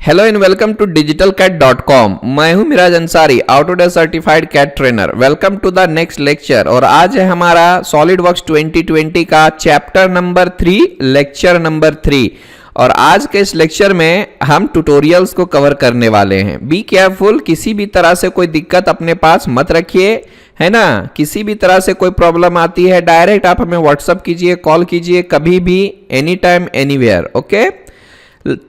Hello and welcome to digitalcat.com। मैं हूं Miraj Ansari, Autodesk certified CAD trainer. Welcome to the next lecture. और आज है हमारा सॉलिडवर्क्स 2020 का चैप्टर नंबर 3, लेक्चर नंबर 3। और आज के इस लेक्चर में हम ट्यूटोरियल्स को कवर करने वाले हैं। बी केयरफुल, किसी भी तरह से कोई दिक्कत अपने पास मत रखिए, है ना। किसी भी तरह से कोई प्रॉब्लम आती है डायरेक्ट आप हमें व्हाट्सअप कीजिए, कॉल कीजिए, कभी भी, एनी टाइम एनीवेयर। ओके,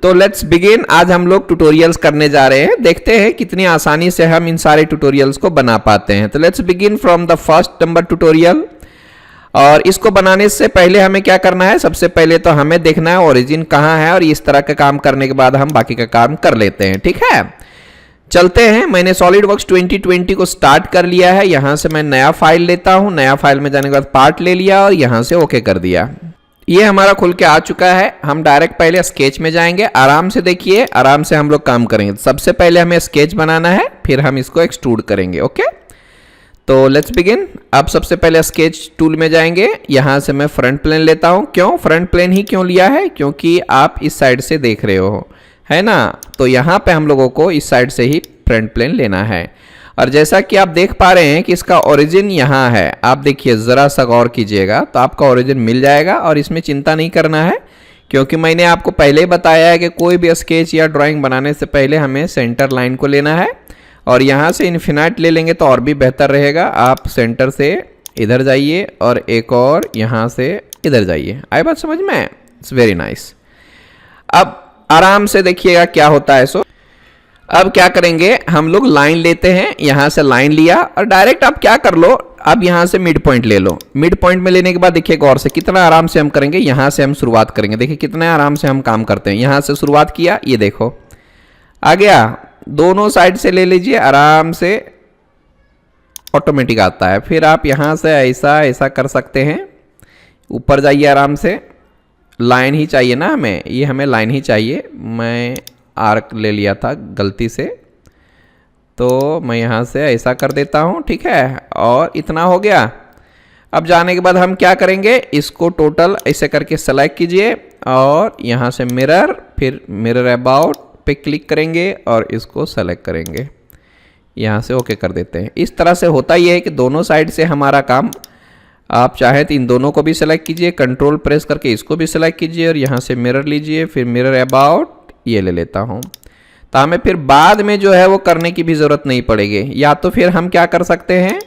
तो लेट्स बिगिन। आज हम लोग ट्यूटोरियल्स करने जा रहे हैं। देखते हैं कितनी आसानी से हम इन सारे ट्यूटोरियल्स को बना पाते हैं। तो let's begin from the first number tutorial. और इसको बनाने से पहले हमें क्या करना है? सबसे पहले तो हमें देखना है ओरिजिन कहाँ है, और इस तरह का काम करने के बाद हम बाकी का काम कर लेते हैं। ठीक है, चलते हैं। मैंने सॉलिडवर्क्स 2020 को स्टार्ट कर लिया है। यहां से मैं नया फाइल लेता हूं। नया फाइल में जाने के बाद पार्ट ले लिया और यहां से ओके कर दिया। ये हमारा खुल के आ चुका है। हम डायरेक्ट पहले स्केच में जाएंगे। आराम से देखिए, आराम से हम लोग काम करेंगे। सबसे पहले हमें स्केच बनाना है, फिर हम इसको एक्सट्रूड करेंगे। ओके, तो लेट्स बिगिन। अब सबसे पहले स्केच टूल में जाएंगे। यहां से मैं फ्रंट प्लेन लेता हूं। क्यों फ्रंट प्लेन ही क्यों लिया है? क्योंकि आप इस साइड से देख रहे हो, है ना। तो यहां पे हम लोगों को इस साइड से ही फ्रंट प्लेन लेना है। और जैसा कि आप देख पा रहे हैं कि इसका ओरिजिन यहाँ है। आप देखिए, ज़रा सा गौर कीजिएगा तो आपका ओरिजिन मिल जाएगा। और इसमें चिंता नहीं करना है, क्योंकि मैंने आपको पहले ही बताया है कि कोई भी स्केच या ड्राइंग बनाने से पहले हमें सेंटर लाइन को लेना है। और यहाँ से इन्फिनाइट ले लेंगे तो और भी बेहतर रहेगा। आप सेंटर से इधर जाइए और एक और यहाँ से इधर जाइए। आई बात समझ में? It's very nice. अब आराम से देखिएगा क्या होता है। सो अब क्या करेंगे, हम लोग लाइन लेते हैं। यहां से लाइन लिया और डायरेक्ट आप क्या कर लो, अब यहां से मिड पॉइंट ले लो। मिड पॉइंट में लेने के बाद देखिए गौर से कितना आराम से हम करेंगे। यहां से हम शुरुआत करेंगे। देखिए कितने आराम से हम काम करते हैं। यहां से शुरुआत किया, ये देखो आ गया। दोनों साइड से ले लीजिए, आराम से ऑटोमेटिक आता है। फिर आप यहां से ऐसा ऐसा कर सकते हैं। ऊपर जाइए आराम से। लाइन ही चाहिए ना हमें, ये हमें लाइन ही चाहिए। मैं आर्क ले लिया था गलती से, तो मैं यहाँ से ऐसा कर देता हूँ। ठीक है, और इतना हो गया। अब जाने के बाद हम क्या करेंगे, इसको टोटल ऐसे करके सेलेक्ट कीजिए और यहाँ से मिरर, फिर मिरर अबाउट पे क्लिक करेंगे और इसको सेलेक्ट करेंगे। यहाँ से ओके कर देते हैं। इस तरह से होता ही है कि दोनों साइड से हमारा काम, आप चाहें तो इन दोनों को भी सेलेक्ट कीजिए, कंट्रोल प्रेस करके इसको भी सेलेक्ट कीजिए और यहाँ से मिरर लीजिए, फिर मिरर अबाउट ये ले लेता हूं। तो हमें फिर बाद में जो है वो करने की भी जरूरत नहीं पड़ेगी। या तो फिर हम क्या कर सकते हैं,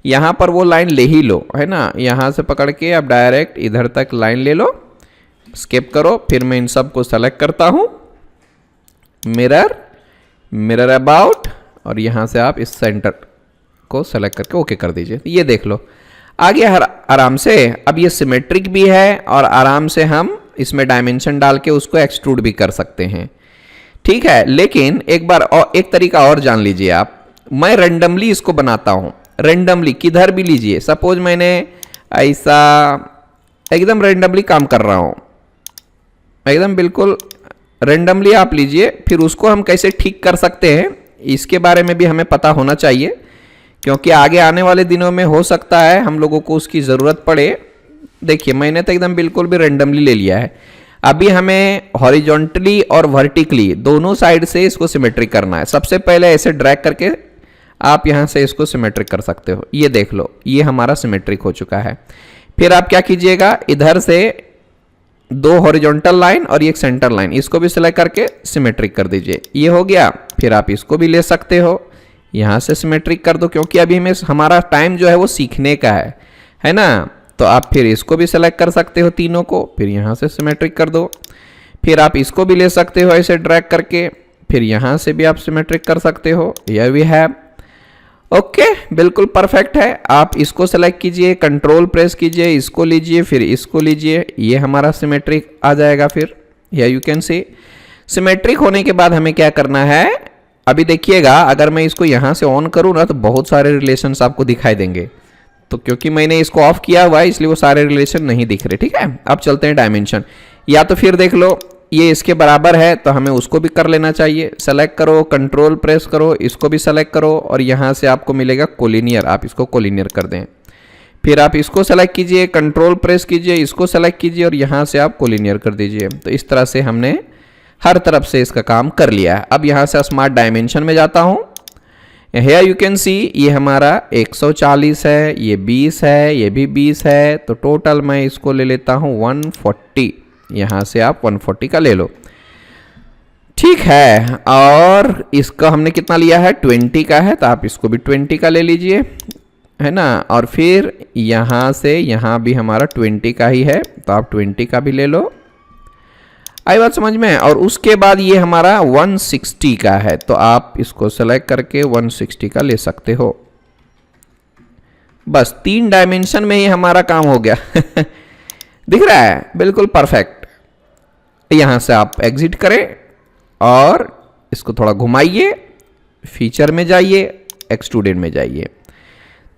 यहां पर वो लाइन ले ही लो, है ना। यहां से पकड़ के अब डायरेक्ट इधर तक लाइन ले लो, स्किप करो। फिर मैं इन सब को सेलेक्ट करता हूं, मिरर, मिरर अबाउट, और यहां से आप इस सेंटर को सेलेक्ट करके ओके कर दीजिए। ये देख लो आ गया आराम से। अब ये सिमेट्रिक भी है और आराम से हम इसमें डायमेंशन डाल के उसको एक्सट्रूड भी कर सकते हैं। ठीक है, लेकिन एक बार और एक तरीका और जान लीजिए आप। मैं रेंडमली इसको बनाता हूं। रेंडमली किधर भी लीजिए। सपोज मैंने ऐसा एकदम रेंडमली काम कर रहा हूं, एकदम बिल्कुल रेंडमली आप लीजिए। फिर उसको हम कैसे ठीक कर सकते हैं, इसके बारे में भी हमें पता होना चाहिए, क्योंकि आगे आने वाले दिनों में हो सकता है हम लोगों को उसकी ज़रूरत पड़े। देखिए मैंने तो एकदम बिल्कुल भी रेंडमली ले लिया है। अभी हमें हॉरिजॉन्टली और वर्टिकली दोनों साइड से इसको सिमेट्रिक करना है। सबसे पहले ऐसे ड्रैग करके आप यहां से इसको सिमेट्रिक कर सकते हो। ये देख लो, ये हमारा सिमेट्रिक हो चुका है। फिर आप क्या कीजिएगा, इधर से दो हॉरिजॉन्टल लाइन और एक सेंटर लाइन, इसको भी सिलेक्ट करके सिमेट्रिक कर दीजिए। ये हो गया। फिर आप इसको भी ले सकते हो, यहां से सिमेट्रिक कर दो, क्योंकि अभी हमें हमारा टाइम जो है वो सीखने का है ना। तो आप फिर इसको भी सेलेक्ट कर सकते हो तीनों को, फिर यहाँ से सिमेट्रिक कर दो। फिर आप इसको भी ले सकते हो ऐसे ड्रैग करके, फिर यहाँ से भी आप सिमेट्रिक कर सकते हो। Here we have. ओके, बिल्कुल परफेक्ट है। आप इसको सेलेक्ट कीजिए, कंट्रोल प्रेस कीजिए, इसको लीजिए, फिर इसको लीजिए, ये हमारा सिमेट्रिक आ जाएगा। फिर here you can C symmetric होने के बाद हमें क्या करना है। अभी देखिएगा, अगर मैं इसको यहाँ से ऑन करूँ ना तो बहुत सारे रिलेशंस आपको दिखाई देंगे। तो क्योंकि मैंने इसको ऑफ किया हुआ है इसलिए वो सारे रिलेशन नहीं दिख रहे। ठीक है, अब चलते हैं डायमेंशन। या तो फिर देख लो ये इसके बराबर है तो हमें उसको भी कर लेना चाहिए। सेलेक्ट करो, कंट्रोल प्रेस करो, इसको भी सेलेक्ट करो और यहाँ से आपको मिलेगा कोलिनियर। आप इसको कोलिनियर कर दें। फिर आप इसको सेलेक्ट कीजिए, कंट्रोल प्रेस कीजिए, इसको सेलेक्ट कीजिए और यहाँ से आप कोलिनियर कर दीजिए। तो इस तरह से हमने हर तरफ से इसका काम कर लिया है। अब यहाँ से स्मार्ट डायमेंशन में जाता हूँ। हेयर यू कैन सी ये हमारा 140 है, ये 20 है, ये भी 20 है, तो टोटल मैं इसको ले लेता हूँ 140। यहाँ से आप 140 का ले लो, ठीक है। और इसका हमने कितना लिया है, 20 का है, तो आप इसको भी 20 का ले लीजिए, है ना। और फिर यहाँ से यहाँ भी हमारा 20 का ही है, तो आप 20 का भी ले लो। आई बात समझ में। और उसके बाद ये हमारा 160 का है, तो आप इसको सेलेक्ट करके 160 का ले सकते हो। बस 3 डायमेंशन में ही हमारा काम हो गया। दिख रहा है, बिल्कुल परफेक्ट। यहाँ से आप एग्जिट करें और इसको थोड़ा घुमाइए, फीचर में जाइए, एक्सट्रूडेड में जाइए,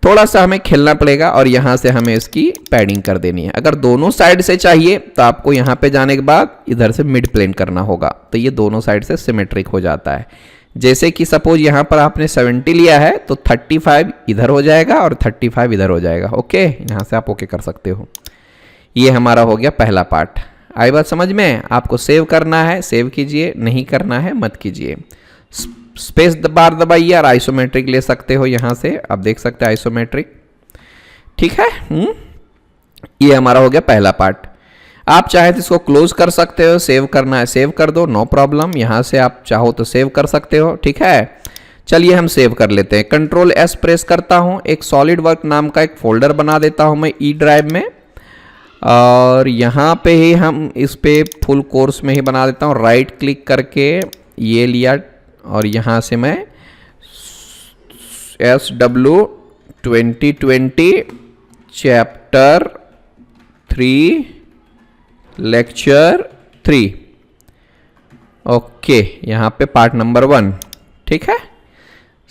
थोड़ा सा हमें खेलना पड़ेगा और यहाँ से हमें इसकी पैडिंग कर देनी है। अगर दोनों साइड से चाहिए तो आपको यहाँ पे जाने के बाद इधर से मिड प्लेन करना होगा, तो ये दोनों साइड से सिमेट्रिक हो जाता है। जैसे कि सपोज यहाँ पर आपने 70 लिया है तो 35 इधर हो जाएगा और 35 इधर हो जाएगा। ओके, यहाँ से आप ओके कर सकते हो। ये हमारा हो गया पहला पार्ट। आई बात समझ में। आपको सेव करना है सेव कीजिए, नहीं करना है मत कीजिए। स्पेस बार दबाइए और आइसोमेट्रिक ले सकते हो, यहाँ से आप देख सकते हैं आइसोमेट्रिक, ठीक है। ये हमारा हो गया पहला पार्ट। आप चाहे तो इसको क्लोज कर सकते हो, सेव करना है सेव कर दो, नो प्रॉब्लम। यहाँ से आप चाहो तो सेव कर सकते हो, ठीक है। चलिए हम सेव कर लेते हैं। कंट्रोल एस प्रेस करता हूँ, एक सॉलिड वर्क नाम का एक फोल्डर बना देता हूँ मैं ई ड्राइव में, और यहाँ पे ही हम इस पे फुल कोर्स में ही बना देता हूँ। राइट क्लिक करके ये लिया और यहाँ से मैं SW2020 चैप्टर 3 लेक्चर 3, ओके, यहाँ पे पार्ट नंबर 1, ठीक है।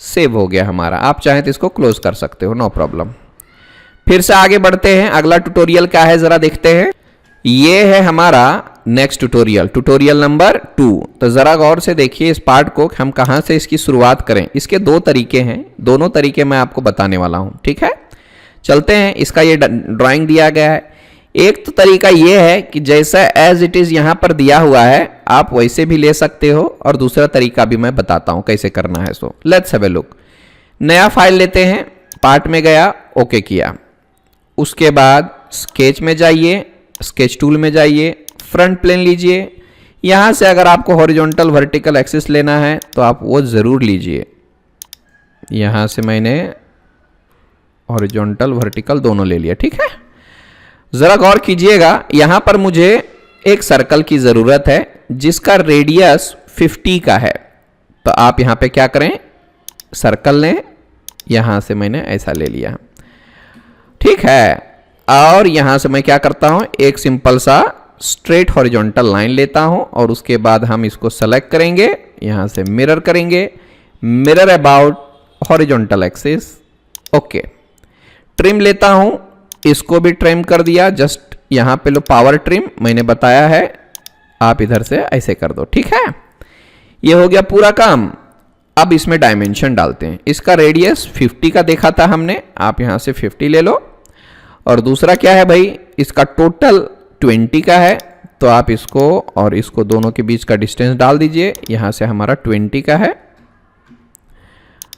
सेव हो गया हमारा। आप चाहें तो इसको क्लोज कर सकते हो, नो प्रॉब्लम। फिर से आगे बढ़ते हैं। अगला ट्यूटोरियल क्या है जरा देखते हैं। ये है हमारा नेक्स्ट ट्यूटोरियल, ट्यूटोरियल नंबर 2। तो जरा गौर से देखिए इस पार्ट को, हम कहाँ से इसकी शुरुआत करें। इसके 2 तरीके हैं, दोनों तरीके मैं आपको बताने वाला हूँ, ठीक है। चलते हैं। इसका ये ड्राइंग दिया गया है। एक तो तरीका ये है कि जैसा एज इट इज यहाँ पर दिया हुआ है आप वैसे भी ले सकते हो, और दूसरा तरीका भी मैं बताता हूँ कैसे करना है। So let's have a look. नया फाइल लेते हैं, पार्ट में गया, ओके किया। उसके बाद स्केच में जाइए, स्केच टूल में जाइए, फ्रंट प्लेन लीजिए। यहाँ से अगर आपको हॉरिजॉन्टल वर्टिकल एक्सिस लेना है तो आप वो ज़रूर लीजिए। यहाँ से मैंने हॉरिजॉन्टल वर्टिकल दोनों ले लिया, ठीक है। ज़रा गौर कीजिएगा, यहाँ पर मुझे एक सर्कल की ज़रूरत है जिसका रेडियस 50 का है। तो आप यहाँ पे क्या करें, सर्कल लें, यहाँ से मैंने ऐसा ले लिया, ठीक है। और यहाँ से मैं क्या करता हूँ, एक सिंपल सा स्ट्रेट हॉरिजॉन्टल लाइन लेता हूँ और उसके बाद हम इसको सेलेक्ट करेंगे, यहाँ से मिरर करेंगे, mirror about horizontal axis, okay. Trim लेता हूँ, इसको भी ट्रिम कर दिया, जस्ट यहाँ पे लो पावर ट्रिम, मैंने बताया है, आप इधर से ऐसे कर दो, ठीक है। ये हो गया पूरा काम। अब इसमें डायमेंशन डालते हैं। इसका रेडियस 50 का देखा था हमने, आप यहाँ से 50 ले लो। और दूसरा क्या है भाई, इसका टोटल 20 का है, तो आप इसको और इसको दोनों के बीच का डिस्टेंस डाल दीजिए, यहाँ से हमारा 20 का है,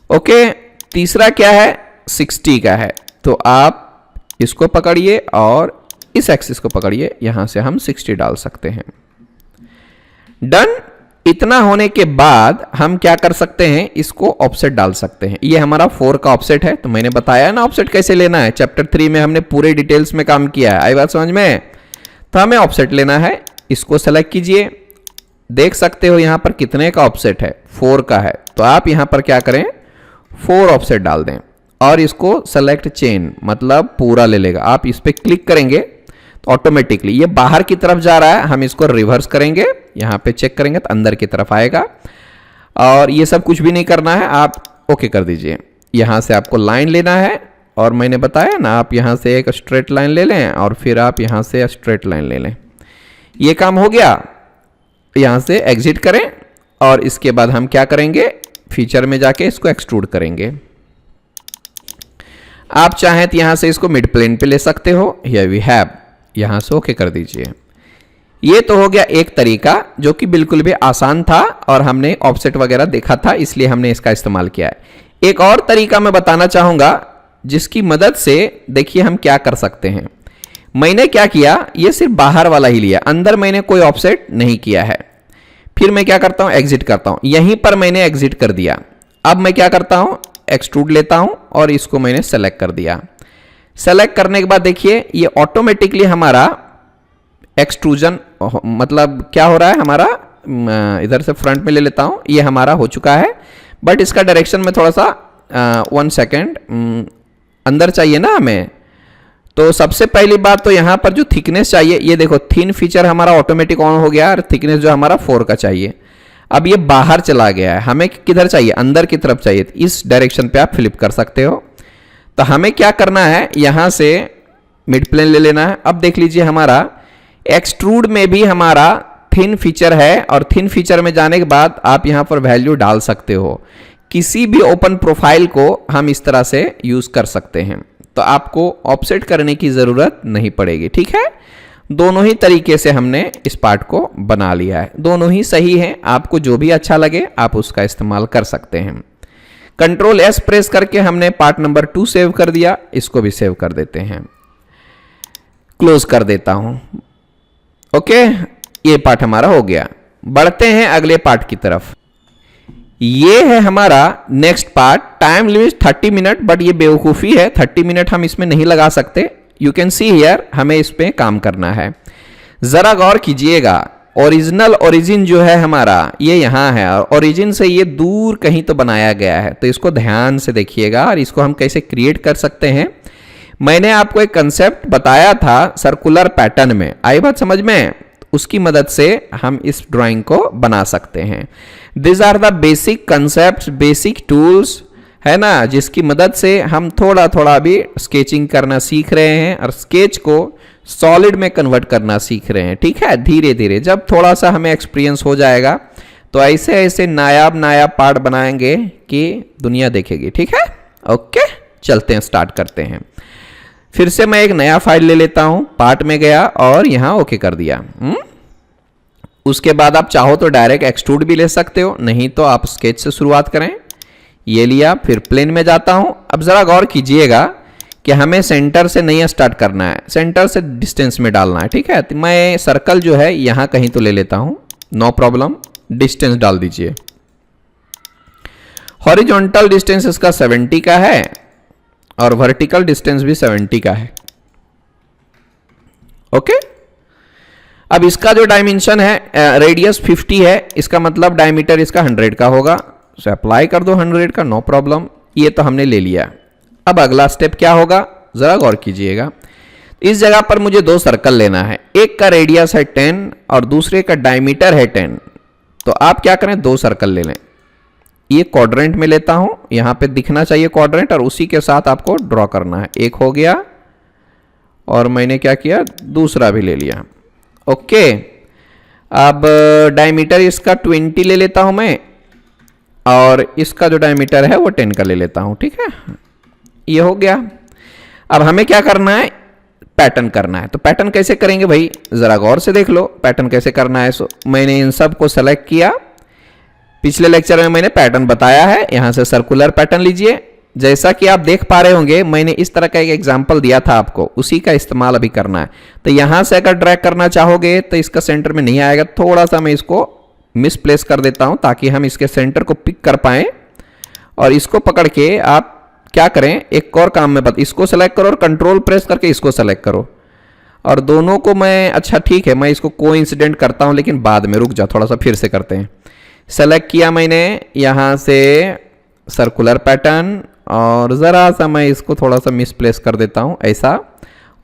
ओके। तीसरा क्या है, 60 का है, तो आप इसको पकड़िए और इस एक्सिस को पकड़िए, यहाँ से हम 60 डाल सकते हैं। डन। इतना होने के बाद हम क्या कर सकते हैं, इसको ऑफसेट डाल सकते हैं। ये हमारा 4 का ऑफसेट है, तो मैंने बताया ना ऑफसेट कैसे लेना है, चैप्टर 3 में हमने पूरे डिटेल्स में काम किया है। आई बात समझ में। तो हमें ऑफसेट लेना है, इसको सेलेक्ट कीजिए, देख सकते हो यहाँ पर कितने का ऑफसेट है, 4 का है। तो आप यहाँ पर क्या करें, 4 ऑफसेट डाल दें और इसको सेलेक्ट चेन, मतलब पूरा ले लेगा। आप इस पर क्लिक करेंगे तो ऑटोमेटिकली ये बाहर की तरफ जा रहा है, हम इसको रिवर्स करेंगे, यहाँ पे चेक करेंगे तो अंदर की तरफ आएगा। और ये सब कुछ भी नहीं करना है, आप ओके कर दीजिए। यहाँ से आपको लाइन लेना है, और मैंने बताया ना आप यहाँ से एक स्ट्रेट लाइन ले लें और फिर आप यहाँ से स्ट्रेट लाइन ले लें। ये काम हो गया। यहाँ से एग्जिट करें और इसके बाद हम क्या करेंगे, फीचर में जाके इसको एक्सट्रूड करेंगे। आप चाहें तो यहाँ से इसको मिड प्लेन पे ले सकते हो, हियर वी हैव, यहाँ से ओके कर दीजिए। ये तो हो गया एक तरीका जो कि बिल्कुल भी आसान था और हमने ऑफसेट वगैरह देखा था, इसलिए हमने इसका इस्तेमाल किया है। एक और तरीका मैं बताना चाहूंगा जिसकी मदद से देखिए हम क्या कर सकते हैं। मैंने क्या किया, ये सिर्फ बाहर वाला ही लिया, अंदर मैंने कोई ऑफसेट नहीं किया है। फिर मैं क्या करता हूं, एग्जिट करता हूं। यहीं पर मैंने एग्जिट कर दिया। अब मैं क्या करता हूं, एक्सट्रूड लेता हूं और इसको मैंने सेलेक्ट कर दिया। सेलेक्ट करने के बाद देखिए ये ऑटोमेटिकली हमारा एक्सट्रूजन, मतलब क्या हो रहा है हमारा, इधर से फ्रंट में ले लेता हूं, ये हमारा हो चुका है। बट इसका डायरेक्शन में थोड़ा सा 1 सेकेंड अंदर चाहिए ना हमें। तो सबसे पहली बात तो यहां पर जो थिकनेस चाहिए, ये देखो थिन फीचर हमारा ऑटोमेटिक ऑन हो गया और थिकनेस जो हमारा 4 का चाहिए। अब ये बाहर चला गया है, हमें किधर चाहिए, अंदर की तरफ चाहिए। इस डायरेक्शन पे आप फ्लिप कर सकते हो। तो हमें क्या करना है, यहां से मिड प्लेन ले लेना है। अब देख लीजिए हमारा एक्सट्रूड में भी हमारा थिन फीचर है और थिन फीचर में जाने के बाद आप यहां पर वैल्यू डाल सकते हो। किसी भी ओपन प्रोफाइल को हम इस तरह से यूज कर सकते हैं, तो आपको ऑफसेट करने की जरूरत नहीं पड़ेगी। ठीक है, दोनों ही तरीके से हमने इस पार्ट को बना लिया है, दोनों ही सही है। आपको जो भी अच्छा लगे आप उसका इस्तेमाल कर सकते हैं। कंट्रोल एस प्रेस करके हमने पार्ट नंबर 2 सेव कर दिया, इसको भी सेव कर देते हैं, क्लोज कर देता हूं। ओके, ये पार्ट हमारा हो गया। बढ़ते हैं अगले पार्ट की तरफ। ये है हमारा next part. Time limit 30 minute, but ये बेवकूफ़ी है, 30 मिनट हम इसमें नहीं लगा सकते। यू कैन सी हियर, हमें इस पे काम करना है। जरा गौर कीजिएगा, ओरिजिनल ओरिजिन जो है हमारा ये यहाँ है और ओरिजिन से ये दूर कहीं तो बनाया गया है। तो इसको ध्यान से देखिएगा और इसको हम कैसे क्रिएट कर सकते हैं। मैंने आपको एक कंसेप्ट बताया था सर्कुलर पैटर्न में, आई बात समझ में, उसकी मदद से हम इस ड्राइंग को बना सकते हैं। This are the basic concept, basic tools है ना, जिसकी मदद से हम थोड़ा थोड़ा भी स्केचिंग करना सीख रहे हैं और स्केच को सॉलिड में कन्वर्ट करना सीख रहे हैं। ठीक है, धीरे धीरे जब थोड़ा सा हमें एक्सपीरियंस हो जाएगा तो ऐसे ऐसे नायाब नायाब पार्ट बनाएंगे कि दुनिया देखेगी। ठीक है, ओके, चलते हैं, स्टार्ट करते हैं। फिर से मैं एक नया फाइल ले लेता हूं, पार्ट में गया और यहां ओके कर दिया। उसके बाद आप चाहो तो डायरेक्ट एक्सट्रूड भी ले सकते हो, नहीं तो आप स्केच से शुरुआत करें। ये लिया, फिर प्लेन में जाता हूं। अब जरा गौर कीजिएगा कि हमें सेंटर से नहीं स्टार्ट करना है, सेंटर से डिस्टेंस में डालना है। ठीक है, तो मैं सर्कल जो है यहां कहीं तो ले लेता हूं, नो प्रॉब्लम, डिस्टेंस डाल दीजिए। हॉरिजॉन्टल डिस्टेंस इसका 70 का है और वर्टिकल डिस्टेंस भी 70 का है। ओके, अब इसका जो डायमेंशन है, रेडियस 50 है, इसका मतलब डायमीटर इसका 100 का होगा। सो अप्लाई कर दो 100 का, नो प्रॉब्लम। ये तो हमने ले लिया। अब अगला स्टेप क्या होगा, जरा गौर कीजिएगा। इस जगह पर मुझे 2 सर्कल लेना है, एक का रेडियस है 10 और दूसरे का डायमीटर है 10। तो आप क्या करें, 2 सर्कल ले लें। ये क्वाड्रेंट में लेता हूं, यहां पे दिखना चाहिए क्वाड्रेंट, और उसी के साथ आपको ड्रॉ करना है। एक हो गया और मैंने क्या किया, दूसरा भी ले लिया। ओके, अब डायमीटर इसका 20 ले लेता हूं मैं और इसका जो डायमीटर है वो 10 का ले लेता हूं। ठीक है, ये हो गया। अब हमें क्या करना है, पैटर्न करना है। तो पैटर्न कैसे करेंगे भाई, जरा गौर से देख लो पैटर्न कैसे करना है। सो मैंने इन सब को सेलेक्ट किया। पिछले लेक्चर में मैंने पैटर्न बताया है, यहां से सर्कुलर पैटर्न लीजिए। जैसा कि आप देख पा रहे होंगे, मैंने इस तरह का एक एग्जांपल दिया था आपको, उसी का इस्तेमाल अभी करना है। तो यहां से अगर ड्रैग करना चाहोगे तो इसका सेंटर में नहीं आएगा, थोड़ा सा मैं इसको मिसप्लेस कर देता हूं ताकि हम इसके सेंटर को पिक कर पाए। और इसको पकड़ के आप क्या करें, एक और काम में इसको सेलेक्ट करो और कंट्रोल प्रेस करके इसको सेलेक्ट करो। और दोनों को मैं, अच्छा ठीक है, मैं इसको कोइंसिडेंट करता हूं, लेकिन बाद में, रुक जा, थोड़ा सा फिर से करते हैं। सेलेक्ट किया मैंने यहां से सर्कुलर पैटर्न और ज़रा सा मैं इसको थोड़ा सा मिसप्लेस कर देता हूं ऐसा,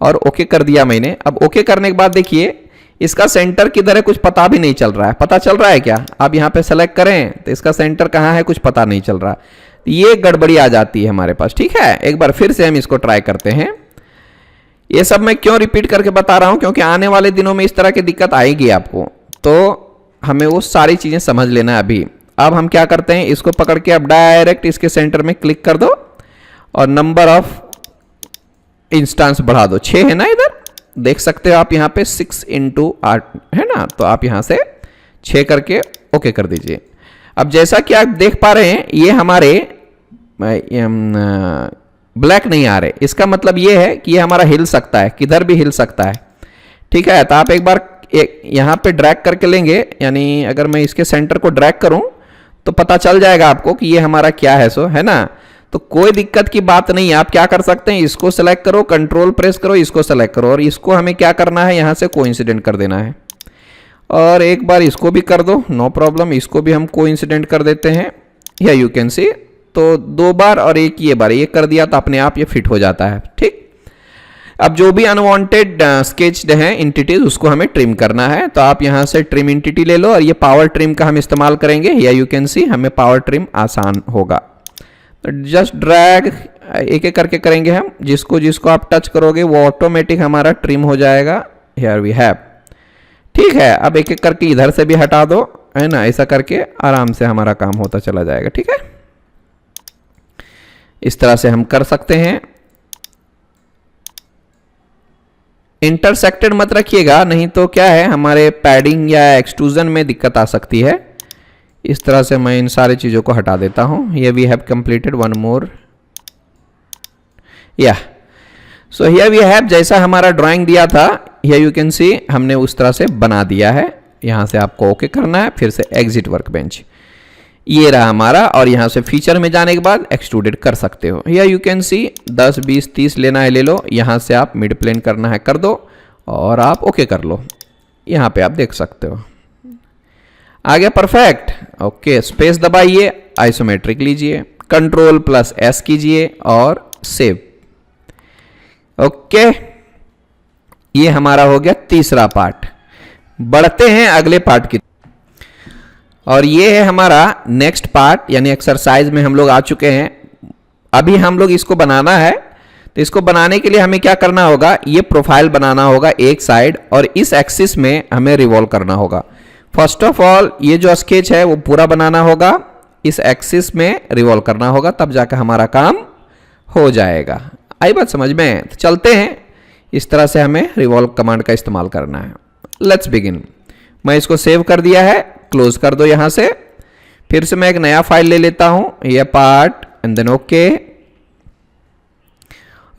और ओके कर दिया मैंने। अब ओके करने के बाद देखिए इसका सेंटर किधर है कुछ पता भी नहीं चल रहा है। पता चल रहा है क्या, आप यहां पे सेलेक्ट करें तो इसका सेंटर कहां है कुछ पता नहीं चल रहा। ये गड़बड़ी आ जाती है हमारे पास। ठीक है, एक बार फिर से हम इसको ट्राई करते हैं। ये सब मैं क्यों रिपीट करके बता रहा हूं, क्योंकि आने वाले दिनों में इस तरह की दिक्कत आएगी आपको, तो हमें वो सारी चीजें समझ लेना है अभी। अब हम क्या करते हैं, इसको पकड़ के अब डायरेक्ट इसके सेंटर में क्लिक कर दो और नंबर ऑफ इंस्टांस बढ़ा दो, 6 है ना इधर, देख सकते हो आप यहाँ पे 6 × 8 है ना, तो आप यहाँ से 6 करके ओके कर दीजिए। अब जैसा कि आप देख पा रहे हैं ये हमारे ब्लैक नहीं आ रहे, इसका मतलब ये है कि ये हमारा हिल सकता है, किधर भी हिल सकता है। ठीक है, तो आप एक बार यहाँ पे ड्रैग करके लेंगे, यानी अगर मैं इसके सेंटर को ड्रैग करूं तो पता चल जाएगा आपको कि ये हमारा क्या है, सो है ना। तो कोई दिक्कत की बात नहीं है। आप क्या कर सकते हैं, इसको सेलेक्ट करो, कंट्रोल प्रेस करो, इसको सेलेक्ट करो, और इसको हमें क्या करना है, यहाँ से कोइंसिडेंट कर देना है। और एक बार इसको भी कर दो, नो प्रॉब्लम, इसको भी हम कोइंसिडेंट कर देते हैं, या यू कैन सी। तो 2 बार और एक ये बार ये कर दिया तो अपने आप ये फिट हो जाता है। ठीक, अब जो भी अनवांटेड स्केच्ड हैं एंटिटीज उसको हमें ट्रिम करना है, तो आप यहाँ से ट्रिम एंटिटी ले लो, और ये पावर ट्रिम का हम इस्तेमाल करेंगे, या यू कैन सी हमें पावर ट्रिम आसान होगा। तो जस्ट ड्रैग एक एक करके करेंगे हम, जिसको जिसको आप टच करोगे वो ऑटोमेटिक हमारा ट्रिम हो जाएगा। Here we have. ठीक है, अब एक एक करके इधर से भी हटा दो, है ना, ऐसा करके आराम से हमारा काम होता चला जाएगा। ठीक है, इस तरह से हम कर सकते हैं। इंटरसेक्टेड मत रखिएगा, नहीं तो क्या है हमारे पैडिंग या एक्सट्रूजन में दिक्कत आ सकती है। इस तरह से मैं इन सारी चीज़ों को हटा देता हूं। ये we have completed one more, या सो हियर वी हैव, जैसा हमारा ड्राइंग दिया था हियर यू कैन सी हमने उस तरह से बना दिया है। यहाँ से आपको ओके करना है, फिर से एग्जिट वर्कबेंच, ये रहा हमारा। और यहाँ से फीचर में जाने के बाद एक्सट्रूडेड कर सकते हो, या यू कैन सी 10 20 30 लेना है ले लो, यहाँ से आप मिड प्लेन करना है कर दो, और आप ओके कर लो। यहाँ पे आप देख सकते हो आ गया परफेक्ट। ओके, स्पेस दबाइए, आइसोमेट्रिक लीजिए, Ctrl+S कीजिए और सेव। ओके, ये हमारा हो गया तीसरा पार्ट। बढ़ते हैं अगले पार्ट की, और ये है हमारा नेक्स्ट पार्ट, यानी एक्सरसाइज में हम लोग आ चुके हैं। अभी हम लोग इसको बनाना है, तो इसको बनाने के लिए हमें क्या करना होगा, ये प्रोफाइल बनाना होगा एक साइड, और इस एक्सिस में हमें रिवॉल्व करना होगा। फर्स्ट ऑफ ऑल ये जो स्केच है वो पूरा बनाना होगा, इस एक्सिस में रिवॉल्व करना होगा, तब जाकर हमारा काम हो जाएगा। आई बात समझ में? तो चलते हैं, इस तरह से हमें रिवॉल्व कमांड का इस्तेमाल करना है। Let's begin. मैं इसको सेव कर दिया है, क्लोज कर दो यहाँ से। फिर से मैं एक नया फाइल ले लेता हूँ, ये पार्ट, एंड देन ओके।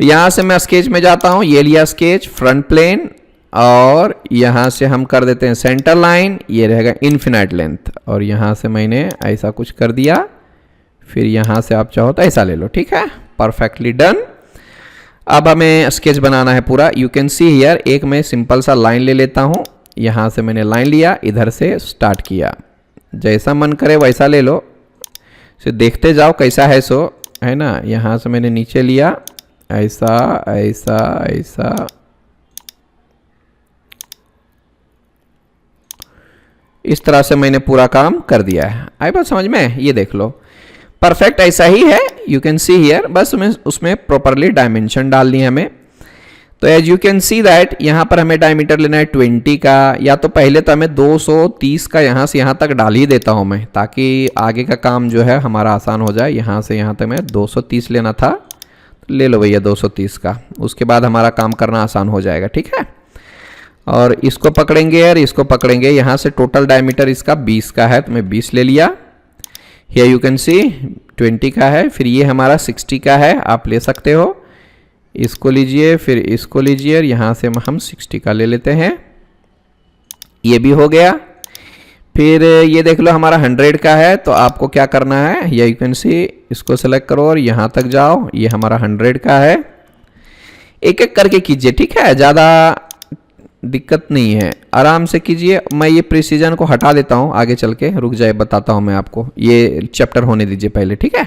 यहाँ से मैं स्केच में जाता हूँ, ये लिया स्केच फ्रंट प्लेन, और यहाँ से हम कर देते हैं सेंटर लाइन, ये रहेगा इन्फिनाइट लेंथ, और यहाँ से मैंने ऐसा कुछ कर दिया। फिर यहाँ से आप चाहो तो ऐसा ले लो। ठीक है, परफेक्टली डन। अब हमें स्केच बनाना है पूरा। यू कैन सी हियर, एक मैं सिंपल सा लाइन ले लेता हूँ, यहाँ से मैंने लाइन लिया, इधर से स्टार्ट किया, जैसा मन करे वैसा ले लो, सो देखते जाओ कैसा है, सो है ना। यहाँ से मैंने नीचे लिया, ऐसा ऐसा ऐसा, इस तरह से मैंने पूरा काम कर दिया है। आई बात समझ में? ये देख लो, परफेक्ट ऐसा ही है। यू कैन सी हियर, बस उसमें प्रॉपरली डायमेंशन डालनी है हमें। तो as you can see that यहाँ पर हमें डायमीटर लेना है 20 का, या तो पहले तो हमें 230 का यहाँ से यहाँ तक डाल ही देता हूँ मैं, ताकि आगे का काम जो है हमारा आसान हो जाए। यहाँ से यहाँ तक मैं 230 लेना था, तो ले लो भैया 230 का, उसके बाद हमारा काम करना आसान हो जाएगा। ठीक है, और इसको पकड़ेंगे और इसको पकड़ेंगे। यहाँ से टोटल डायमीटर इसका 20 का है, तो मैं 20 ले लिया। हियर यू कैन सी 20 का है, फिर ये हमारा 60 का है, आप ले सकते हो। इसको लीजिए, फिर इसको लीजिए, और यहाँ से हम 60 का ले लेते हैं, ये भी हो गया। फिर ये देख लो हमारा 100 का है, तो आपको क्या करना है, ये यू कैन सी, इसको सेलेक्ट करो और यहाँ तक जाओ, ये हमारा 100 का है। एक एक करके कीजिए, ठीक है, ज़्यादा दिक्कत नहीं है, आराम से कीजिए। मैं ये प्रिसीजन को हटा देता हूँ, आगे चल के रुक जाए, बताता हूँ मैं आपको, ये चैप्टर होने दीजिए पहले। ठीक है,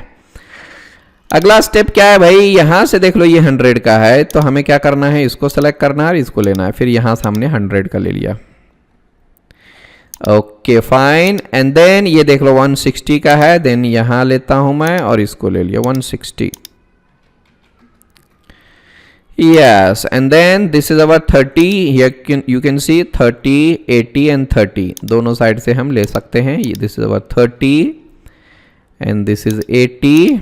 अगला स्टेप क्या है भाई, यहाँ से देख लो ये 100 का है, तो हमें क्या करना है, इसको सेलेक्ट करना है और इसको लेना है। फिर यहाँ से हमने 100 का ले लिया, ओके फाइन। एंड देन ये देख लो 160 का है, देन यहाँ लेता हूँ मैं और इसको ले लिया 160। Yes, and then this is our 30. Here you can see 30, 80 and 30. दोनों साइड से हम ले सकते हैं। This is our 30 and this is 80.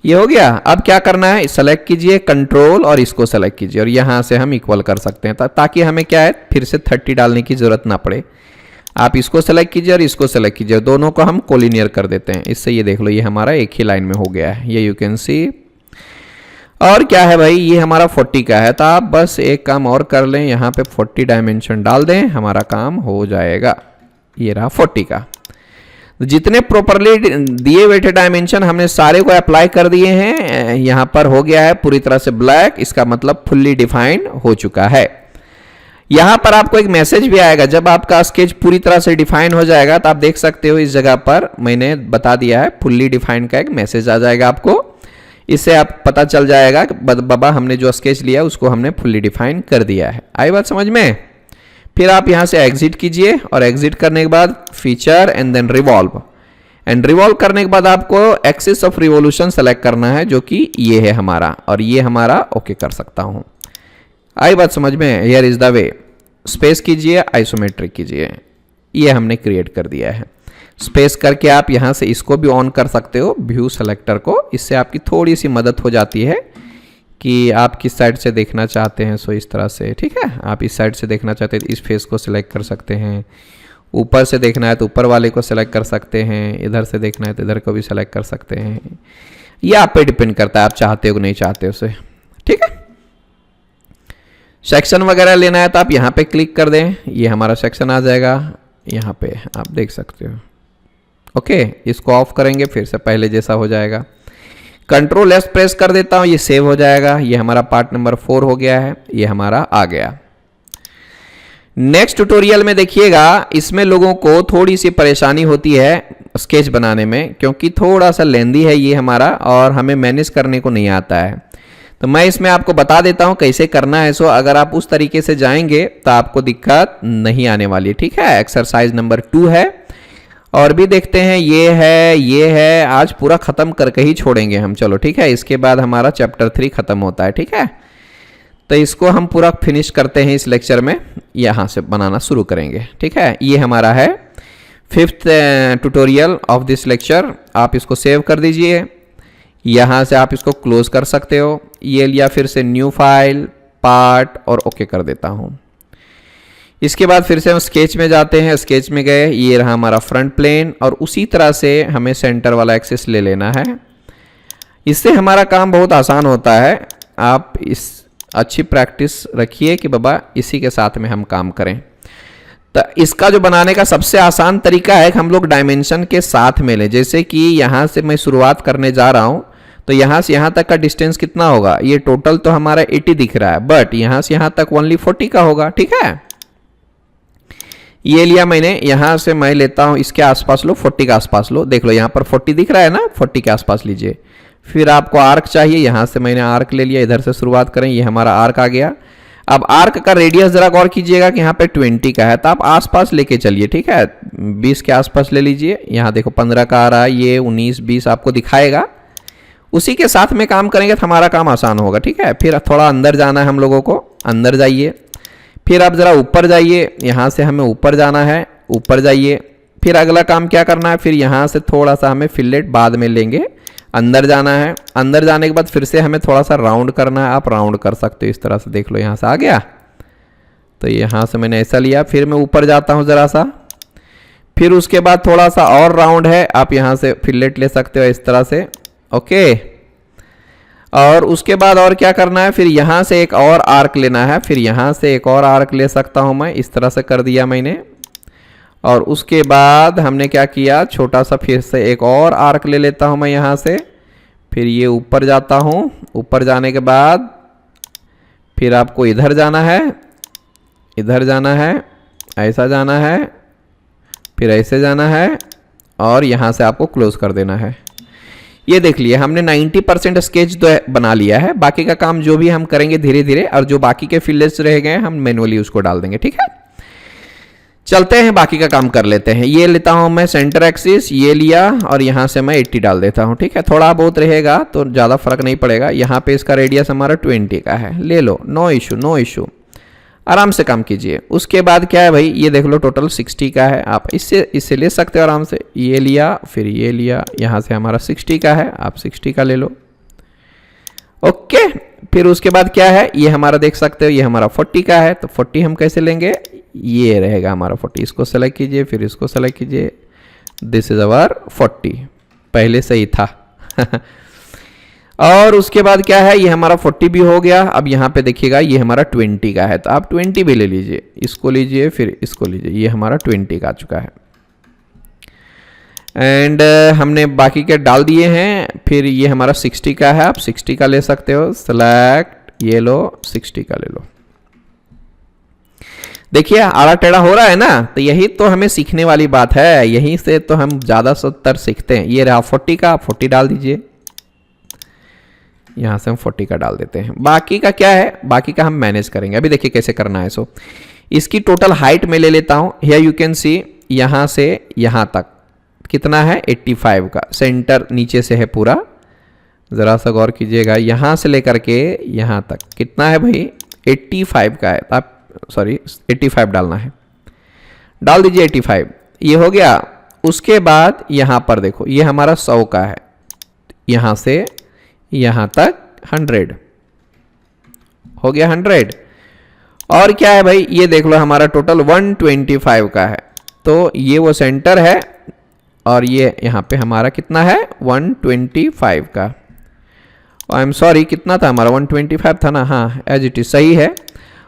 ये हो गया। अब क्या करना है, सेलेक्ट कीजिए कंट्रोल और इसको सेलेक्ट कीजिए और यहाँ से हम इक्वल कर सकते हैं ताकि हमें क्या है फिर से 30 डालने की ज़रूरत ना पड़े। आप इसको सेलेक्ट कीजिए और इसको सेलेक्ट कीजिए, दोनों को हम कोलिनियर कर देते हैं। इससे ये देख लो ये हमारा एक ही लाइन में हो गया है, ये यू कैन सी। और क्या है भाई, ये हमारा 40 का है, तो आप बस एक काम और कर लें, यहाँ पे 40 डायमेंशन डाल दें, हमारा काम हो जाएगा। ये रहा 40 का। जितने प्रॉपरली दिए हुए थे डायमेंशन हमने सारे को अप्लाई कर दिए हैं। यहाँ पर हो गया है पूरी तरह से ब्लैक, इसका मतलब फुल्ली डिफाइंड हो चुका है। यहाँ पर आपको एक मैसेज भी आएगा जब आपका स्केच पूरी तरह से डिफाइन हो जाएगा, तो आप देख सकते हो इस जगह पर मैंने बता दिया है फुल्ली डिफाइंड का एक मैसेज आ जाएगा आपको। इससे आप पता चल जाएगा कि बाबा हमने जो स्केच लिया उसको हमने फुल्ली डिफाइन कर दिया है। आई बात समझ में? फिर आप यहाँ से एग्जिट कीजिए और एग्जिट करने के बाद feature and then revolve, and revolve करने के बाद आपको एक्सिस ऑफ रिवोल्यूशन सेलेक्ट करना है जो कि ये है हमारा, और ये हमारा ओके कर सकता हूँ। आई बात समझ में? Here is the way. Space कीजिए, आइसोमेट्रिक कीजिए, ये हमने क्रिएट कर दिया है। स्पेस करके आप यहाँ से इसको भी ऑन कर सकते हो व्यू सेलेक्टर को, इससे आपकी थोड़ी सी मदद हो जाती है कि आप किस साइड से देखना चाहते हैं। सो इस तरह से, ठीक है, आप इस साइड से देखना चाहते हैं तो इस फेस को सिलेक्ट कर सकते हैं, ऊपर से देखना है तो ऊपर वाले को सिलेक्ट कर सकते हैं, इधर से देखना है तो इधर को भी सिलेक्ट कर सकते हैं। ये आप पे डिपेंड करता है आप चाहते हो कि नहीं चाहते हो उसे, ठीक है। सेक्शन वगैरह लेना है तो आप यहाँ पे क्लिक कर दें, ये हमारा सेक्शन आ जाएगा, यहाँ पे आप देख सकते हो। ओके, इसको ऑफ करेंगे फिर से पहले जैसा हो जाएगा। कंट्रोल एस प्रेस कर देता हूँ, ये सेव हो जाएगा। ये हमारा पार्ट नंबर 4 हो गया है, ये हमारा आ गया। नेक्स्ट ट्यूटोरियल में देखिएगा, इसमें लोगों को थोड़ी सी परेशानी होती है स्केच बनाने में, क्योंकि थोड़ा सा लेंदी है ये हमारा और हमें मैनेज करने को नहीं आता है। तो मैं इसमें आपको बता देता हूँ कैसे करना है। सो अगर आप उस तरीके से जाएंगे तो आपको दिक्कत नहीं आने वाली, ठीक है। एक्सरसाइज नंबर 2 है, और भी देखते हैं, ये है। आज पूरा ख़त्म करके ही छोड़ेंगे हम, चलो ठीक है। इसके बाद हमारा चैप्टर 3 ख़त्म होता है, ठीक है। तो इसको हम पूरा फिनिश करते हैं इस लेक्चर में, यहाँ से बनाना शुरू करेंगे, ठीक है। ये हमारा है 5th tutorial of this lecture. आप इसको सेव कर दीजिए, यहाँ से आप इसको क्लोज कर सकते हो। ये लिया, फिर से न्यू फाइल, पार्ट, और ओके कर देता हूँ। इसके बाद फिर से हम स्केच में जाते हैं, स्केच में गए, ये रहा हमारा फ्रंट प्लेन, और उसी तरह से हमें सेंटर वाला एक्सिस ले लेना है। इससे हमारा काम बहुत आसान होता है। आप इस अच्छी प्रैक्टिस रखिए कि बाबा इसी के साथ में हम काम करें। तो इसका जो बनाने का सबसे आसान तरीका है कि हम लोग डायमेंशन के साथ में लें। जैसे कि यहाँ से मैं शुरुआत करने जा रहा हूँ, तो यहाँ से यहाँ तक का डिस्टेंस कितना होगा, ये टोटल तो हमारा 80 दिख रहा है, बट यहाँ से यहाँ तक ओनली 40 का होगा, ठीक है। ये लिया मैंने, यहाँ से मैं लेता हूँ इसके आसपास लो, 40 के आसपास लो। देख लो यहाँ पर 40 दिख रहा है ना, 40 के आसपास लीजिए। फिर आपको आर्क चाहिए, यहाँ से मैंने आर्क ले लिया, इधर से शुरुआत करें, ये हमारा आर्क आ गया। अब आर्क का रेडियस जरा गौर कीजिएगा कि यहाँ पे 20 का है, तो आप आसपास लेके चलिए, ठीक है। 20 के आसपास ले लीजिए। यहाँ देखो 15 का आ रहा है, ये 19, 20 आपको दिखाएगा। उसी के साथ में काम करेंगे तो हमारा काम आसान होगा, ठीक है। फिर थोड़ा अंदर जाना है हम लोगों को, अंदर जाइए। फिर आप ज़रा ऊपर जाइए, यहाँ से हमें ऊपर जाना है, ऊपर जाइए। फिर अगला काम क्या करना है, फिर यहाँ से थोड़ा सा हमें फिलेट बाद में लेंगे, अंदर जाना है। अंदर जाने के बाद फिर से हमें थोड़ा सा राउंड करना है, आप राउंड कर सकते हो इस तरह से। देख लो यहाँ से आ गया, तो यहाँ से मैंने ऐसा लिया। फिर मैं ऊपर जाता हूँ ज़रा सा, फिर उसके बाद थोड़ा सा और राउंड है, आप यहाँ से फिलेट ले सकते हो इस तरह से, ओके। और उसके बाद और क्या करना है, फिर यहाँ से एक और आर्क लेना है, फिर यहाँ से एक और आर्क ले सकता हूँ मैं, इस तरह से कर दिया मैंने। और उसके बाद हमने क्या किया, छोटा सा फिर से एक और आर्क ले लेता हूँ मैं यहाँ से। फिर ये ऊपर जाता हूँ, ऊपर जाने के बाद फिर आपको इधर जाना है, इधर जाना है, ऐसा जाना है, फिर ऐसे जाना है, और यहाँ से आपको क्लोज कर देना है। ये देख लिए हमने 90% स्केच तो बना लिया है। बाकी का काम जो भी हम करेंगे धीरे धीरे, और जो बाकी के फिल्डर्स रह गए हम मैनुअली उसको डाल देंगे, ठीक है। चलते हैं बाकी का काम कर लेते हैं। ये लेता हूं मैं सेंटर एक्सिस, ये लिया, और यहाँ से मैं 80 डाल देता हूँ, ठीक है। थोड़ा बहुत रहेगा तो ज़्यादा फर्क नहीं पड़ेगा। यहाँ पे इसका रेडियस हमारा 20 का है, ले लो, नो इशू, नो इशू, आराम से काम कीजिए। उसके बाद क्या है भाई, ये देख लो टोटल 60 का है, आप इससे ले सकते हो आराम से। ये लिया, फिर ये लिया, यहाँ से हमारा 60 का है, आप 60 का ले लो, ओके, फिर उसके बाद क्या है, ये हमारा देख सकते हो ये हमारा 40 का है, तो 40 हम कैसे लेंगे, ये रहेगा हमारा 40, इसको सेलेक्ट कीजिए, फिर इसको सेलेक्ट कीजिए, दिस इज अवर 40, पहले सही था और उसके बाद क्या है, ये हमारा 40 भी हो गया। अब यहाँ पे देखिएगा ये हमारा 20 का है, तो आप 20 भी ले लीजिए, इसको लीजिए फिर इसको लीजिए, ये हमारा 20 का आ चुका है। एंड हमने बाकी के डाल दिए हैं। फिर ये हमारा 60 का है, आप 60 का ले सकते हो, सेलेक्ट, ये लो 60 का ले लो। देखिए आड़ा टेढ़ा हो रहा है ना, तो यही तो हमें सीखने वाली बात है, यहीं से तो हम ज़्यादातर सीखते हैं। ये रहा 40 का, आप 40 डाल दीजिए, यहाँ से हम 40 का डाल देते हैं। बाकी का क्या है, बाकी का हम मैनेज करेंगे, अभी देखिए कैसे करना है। सो इसकी टोटल हाइट में ले लेता हूँ, हियर यू कैन सी, यहाँ से यहाँ तक कितना है 85 का, सेंटर नीचे से है पूरा, ज़रा सा गौर कीजिएगा, यहाँ से लेकर के यहाँ तक कितना है भाई 85 का है, आप सॉरी 85 डालना है, डाल दीजिए 85, ये हो गया। उसके बाद यहाँ पर देखो ये हमारा 100 का है, यहाँ से यहाँ तक 100 हो गया 100। और क्या है भाई, ये देख लो हमारा टोटल 125 का है, तो ये वो सेंटर है और ये यहाँ पे हमारा कितना है 125 का। आई एम सॉरी कितना था हमारा 125 था ना, हाँ एज इट इज सही है।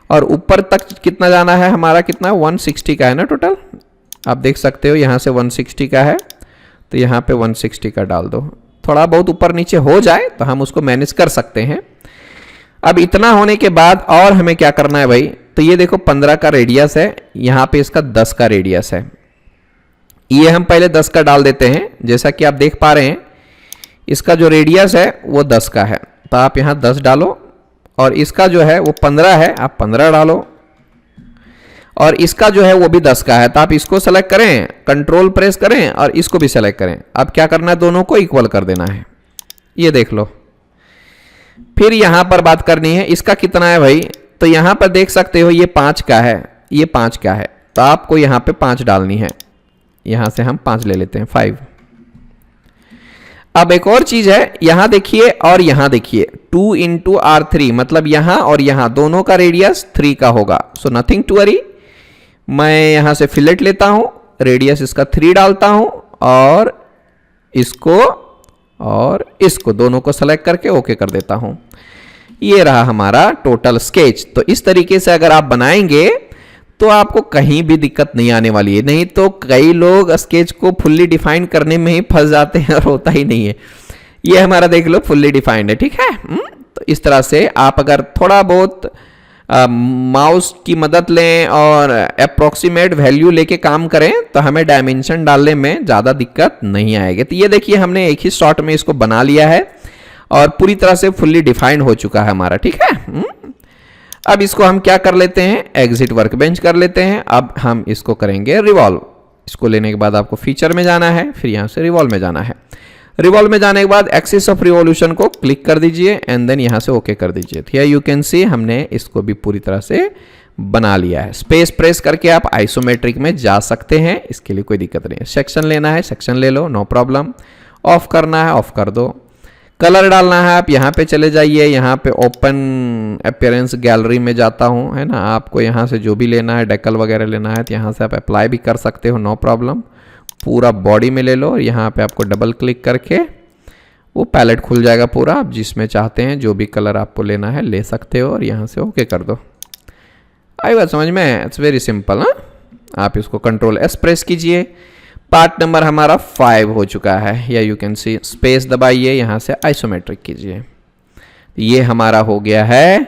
और ऊपर तक कितना जाना है हमारा, कितना 160 का है ना टोटल, आप देख सकते हो यहाँ से 160 का है, तो यहाँ पे 160 का डाल दो, थोड़ा बहुत ऊपर नीचे हो जाए तो हम उसको मैनेज कर सकते हैं। अब इतना होने के बाद और हमें क्या करना है भाई, तो ये देखो 15 का रेडियस है, यहाँ पे इसका 10 का रेडियस है, ये हम पहले 10 का डाल देते हैं। जैसा कि आप देख पा रहे हैं इसका जो रेडियस है वो 10 का है, तो आप यहाँ 10 डालो, और इसका जो है वो 15 है, आप 15 डालो, और इसका जो है वो भी 10 का है, तो आप इसको सेलेक्ट करें, कंट्रोल प्रेस करें और इसको भी सेलेक्ट करें। अब क्या करना है, दोनों को इक्वल कर देना है, ये देख लो। फिर यहाँ पर बात करनी है इसका कितना है भाई, तो यहाँ पर देख सकते हो ये 5 का है, ये 5 का है, तो आपको यहाँ पे 5 डालनी है, यहाँ से हम 5 ले लेते हैं 5। अब एक और चीज है, यहां देखिए और यहां देखिए 2 इंटू R3, मतलब यहां और यहां दोनों का रेडियस 3 का होगा, सो नथिंग टू वरी। मैं यहां से फिलेट लेता हूं, रेडियस इसका 3 डालता हूं, और इसको दोनों को सेलेक्ट करके ओके कर देता हूं। ये रहा हमारा टोटल स्केच। तो इस तरीके से अगर आप बनाएंगे तो आपको कहीं भी दिक्कत नहीं आने वाली है, नहीं तो कई लोग स्केच को फुल्ली डिफाइन करने में ही फंस जाते हैं और होता ही नहीं है। ये हमारा देख लो फुल्ली डिफाइंड है, ठीक है। तो इस तरह से आप अगर थोड़ा बहुत माउस की मदद लें और अप्रोक्सीमेट वैल्यू लेके काम करें तो हमें डायमेंशन डालने में ज़्यादा दिक्कत नहीं आएगी। तो ये देखिए हमने एक ही शॉट में इसको बना लिया है और पूरी तरह से फुल्ली डिफाइंड हो चुका है हमारा, ठीक है। अब इसको हम क्या कर लेते हैं, एग्जिट वर्कबेंच कर लेते हैं। अब हम इसको करेंगे रिवॉल्व। इसको लेने के बाद आपको फीचर में जाना है, फिर यहाँ से रिवॉल्व में जाना है। रिवॉल्व में जाने के बाद एक्सिस ऑफ रिवॉल्यूशन को क्लिक कर दीजिए एंड देन यहाँ से ओके कर दीजिए। हियर यू कैन सी हमने इसको भी पूरी तरह से बना लिया है। स्पेस प्रेस करके आप आइसोमेट्रिक में जा सकते हैं, इसके लिए कोई दिक्कत नहीं है। सेक्शन लेना है सेक्शन ले लो, नो प्रॉब्लम। ऑफ करना है ऑफ कर दो। कलर डालना है आप यहाँ पे चले जाइए, यहाँ पे ओपन अपीयरेंस गैलरी में जाता हूँ, है ना। आपको यहाँ से जो भी लेना है, डेकल वगैरह लेना है तो यहाँ से आप अप्लाई भी कर सकते हो, नो प्रॉब्लम। पूरा बॉडी में ले लो और यहाँ पे आपको डबल क्लिक करके वो पैलेट खुल जाएगा पूरा। आप जिसमें चाहते हैं जो भी कलर आपको लेना है ले सकते हो और यहाँ से ओके कर दो। आई बात समझ में, इट्स वेरी सिंपल ना। आप इसको कंट्रोल एस प्रेस कीजिए। पार्ट नंबर हमारा 5 हो चुका है, या यू कैन सी स्पेस दबाइए, यहाँ से आइसोमेट्रिक कीजिए। ये हमारा हो गया है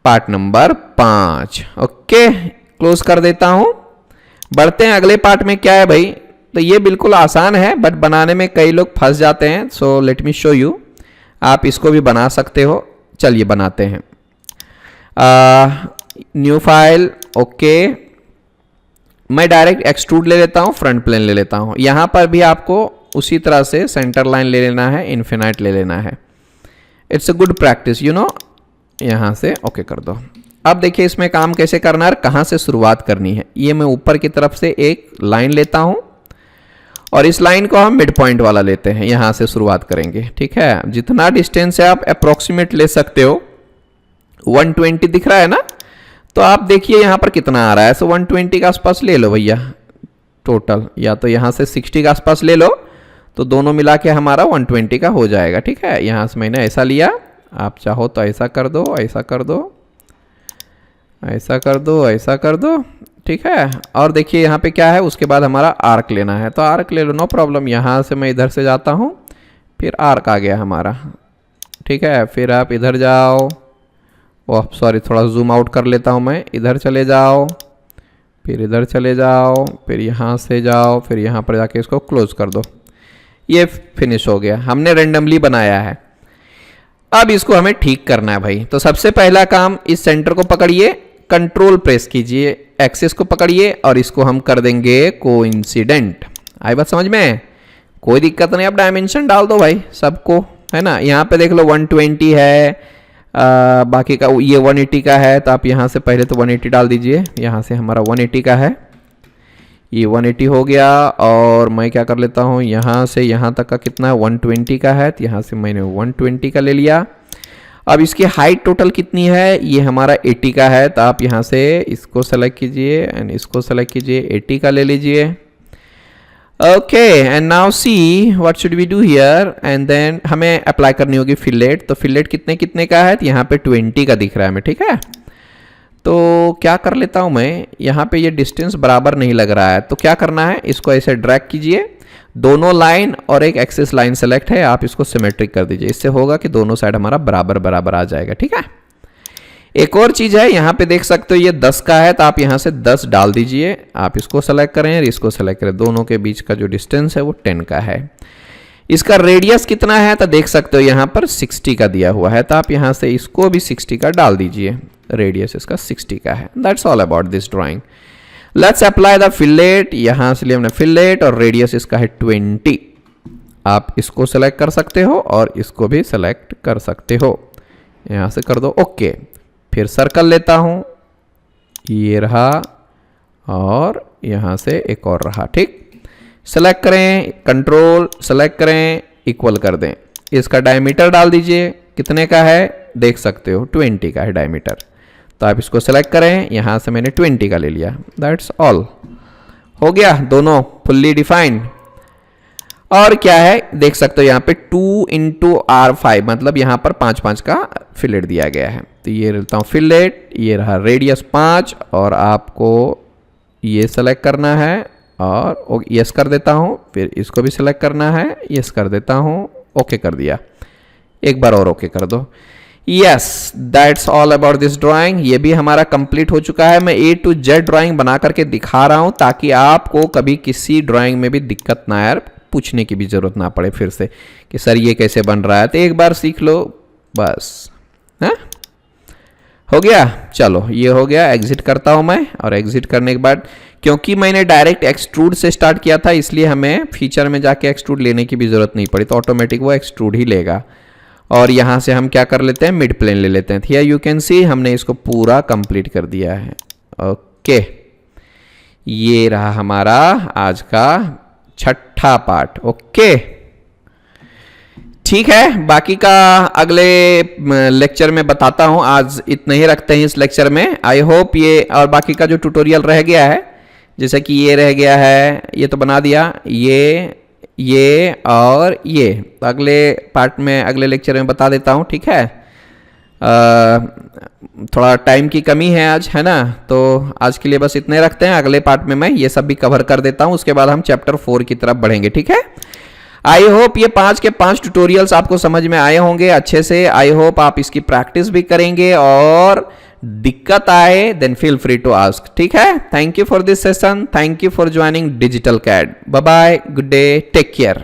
पार्ट नंबर 5। ओके, क्लोज कर देता हूँ। बढ़ते हैं अगले पार्ट में। क्या है भाई, तो ये बिल्कुल आसान है बट बनाने में कई लोग फंस जाते हैं। So let me show you, आप इसको भी बना सकते हो। चलिए बनाते हैं। New file, okay. मैं डायरेक्ट एक्सट्रूड ले लेता हूँ, फ्रंट प्लेन ले लेता हूँ। यहाँ पर भी आपको उसी तरह से सेंटर लाइन ले लेना है, इन्फिनाइट ले लेना है। It's a good practice you know. यहाँ से ओके कर दो। अब देखिए इसमें काम कैसे करना है, कहाँ से शुरुआत करनी है। ये मैं ऊपर की तरफ से एक लाइन लेता हूँ और इस लाइन को हम मिड पॉइंट वाला लेते हैं, यहाँ से शुरुआत करेंगे। ठीक है, जितना डिस्टेंस है आप अप्रोक्सीमेट ले सकते हो। 120 दिख रहा है ना, तो आप देखिए यहाँ पर कितना आ रहा है। सो 120 के आसपास ले लो भैया टोटल, या तो यहाँ से 60 के आसपास ले लो, तो दोनों मिला के हमारा 120 का हो जाएगा। ठीक है, यहाँ से मैंने ऐसा लिया, आप चाहो तो ऐसा कर दो, ऐसा कर दो, ऐसा कर दो, ऐसा कर दो। ठीक है, और देखिए यहाँ पे क्या है, उसके बाद हमारा आर्क लेना है, तो आर्क ले लो, नो प्रॉब्लम। यहाँ से मैं इधर से जाता हूँ, फिर आर्क आ गया हमारा। ठीक है, फिर आप इधर जाओ, ओह सॉरी, थोड़ा जूम आउट कर लेता हूँ मैं। इधर चले जाओ, फिर इधर चले जाओ, फिर यहाँ से जाओ, फिर यहाँ पर जाके इसको क्लोज कर दो। ये फिनिश हो गया, हमने रेंडमली बनाया है। अब इसको हमें ठीक करना है भाई। तो सबसे पहला काम, इस सेंटर को पकड़िए, कंट्रोल प्रेस कीजिए, एक्सिस को पकड़िए और इसको हम कर देंगे कोइंसिडेंट। आई बात समझ में? कोई दिक्कत नहीं, आप डायमेंशन डाल दो भाई सबको, है ना। यहाँ पे देख लो 120 है, बाकी का ये 180 का है, तो आप यहाँ से पहले तो 180 डाल दीजिए। यहाँ से हमारा 180 का है, ये 180 हो गया। और मैं क्या कर लेता हूँ, यहाँ से यहाँ तक का कितना 120 का है, तो यहाँ से मैंने 120 का ले लिया। अब इसकी हाइट टोटल कितनी है, ये हमारा 80 का है, तो आप यहाँ से इसको सेलेक्ट कीजिए एंड इसको सेलेक्ट कीजिए, 80 का ले लीजिए। Okay, and now see what should we do here, and then हमें अप्लाई करनी होगी फिलेट। तो फिलेट कितने कितने का है, तो यहाँ पे 20 का दिख रहा है हमें। ठीक है, तो क्या कर लेता हूँ मैं, यहाँ पे ये डिस्टेंस बराबर नहीं लग रहा है, तो क्या करना है, इसको ऐसे ड्रैग कीजिए, दोनों लाइन और एक एक्सिस लाइन सेलेक्ट है, आप इसको सिमेट्रिक कर दीजिए। इससे होगा कि दोनों साइड हमारा बराबर बराबर आ जाएगा। ठीक है, एक और चीज़ है, यहाँ पे देख सकते हो ये 10 का है, तो आप यहाँ से 10 डाल दीजिए। आप इसको सेलेक्ट करें और इसको सेलेक्ट करें, दोनों के बीच का जो डिस्टेंस है वो 10 का है। इसका रेडियस कितना है, तो देख सकते हो यहाँ पर 60 का दिया हुआ है, तो आप यहाँ से इसको भी 60 का डाल दीजिए। रेडियस इसका 60 का है। That's all about this drawing. Let's apply the fillet. यहाँ से लिए हमने फिलेट और रेडियस इसका है 20। आप इसको सेलेक्ट कर सकते हो और इसको भी सेलेक्ट कर सकते हो, यहाँ से कर दो ओके। फिर सर्कल लेता हूँ, ये रहा और यहाँ से एक और रहा। ठीक, सेलेक्ट करें, कंट्रोल सेलेक्ट करें, इक्वल कर दें। इसका डायमीटर डाल दीजिए, कितने का है देख सकते हो, 20 का है डायमीटर। तो आप इसको सेलेक्ट करें, यहाँ से मैंने 20 का ले लिया। दैट्स ऑल, हो गया, दोनों फुल्ली डिफाइंड। और क्या है देख सकते हो यहाँ पे 2 × R5, मतलब यहाँ पर 5-5 का फिलेट दिया गया है। तो ये लेता हूँ फिलेट, ये रहा रेडियस 5, और आपको ये सेलेक्ट करना है और यस कर देता हूँ। फिर इसको भी सिलेक्ट करना है, यस कर देता हूँ, ओके कर दिया। एक बार और ओके कर दो। Yes, that's all about this drawing. ये भी हमारा कंप्लीट हो चुका है। मैं A to Z ड्राइंग बना करके दिखा रहा हूँ ताकि आपको कभी किसी ड्राइंग में भी दिक्कत ना आए, पूछने की भी ज़रूरत ना पड़े फिर से कि सर ये कैसे बन रहा है। तो एक बार सीख लो बस। हाँ, हो गया। चलो ये हो गया, एग्जिट करता हूँ मैं। और एग्जिट करने के बाद, क्योंकि मैंने डायरेक्ट एक्सट्रूड से स्टार्ट किया था, इसलिए हमें फीचर में जाके एक्सट्रूड लेने की भी ज़रूरत नहीं पड़ी, तो ऑटोमेटिक वो एक्सट्रूड ही लेगा। और यहाँ से हम क्या कर लेते हैं, मिड प्लेन ले लेते हैं। हियर यू कैन सी हमने इसको पूरा कंप्लीट कर दिया है। ओके, ये रहा हमारा आज का 6ठा पार्ट। ओके ठीक है, बाकी का अगले लेक्चर में बताता हूं। आज इतना ही रखते हैं इस लेक्चर में। आई होप ये और बाकी का जो ट्यूटोरियल रह गया है, जैसे कि ये रह गया है, ये तो बना दिया, ये और ये अगले पार्ट में, अगले लेक्चर में बता देता हूं। ठीक है, थोड़ा टाइम की कमी है आज, है ना, तो आज के लिए बस इतने रखते हैं। अगले पार्ट में मैं ये सब भी कवर कर देता हूं, उसके बाद हम चैप्टर 4 की तरफ बढ़ेंगे। ठीक है, आई होप ये 5 के 5 ट्यूटोरियल्स आपको समझ में आए होंगे अच्छे से। आई होप आप इसकी प्रैक्टिस भी करेंगे, और दिक्कत आए then feel free to ask. ठीक है, thank you for this session, thank you for joining digital CAD. Bye bye, good day, take care.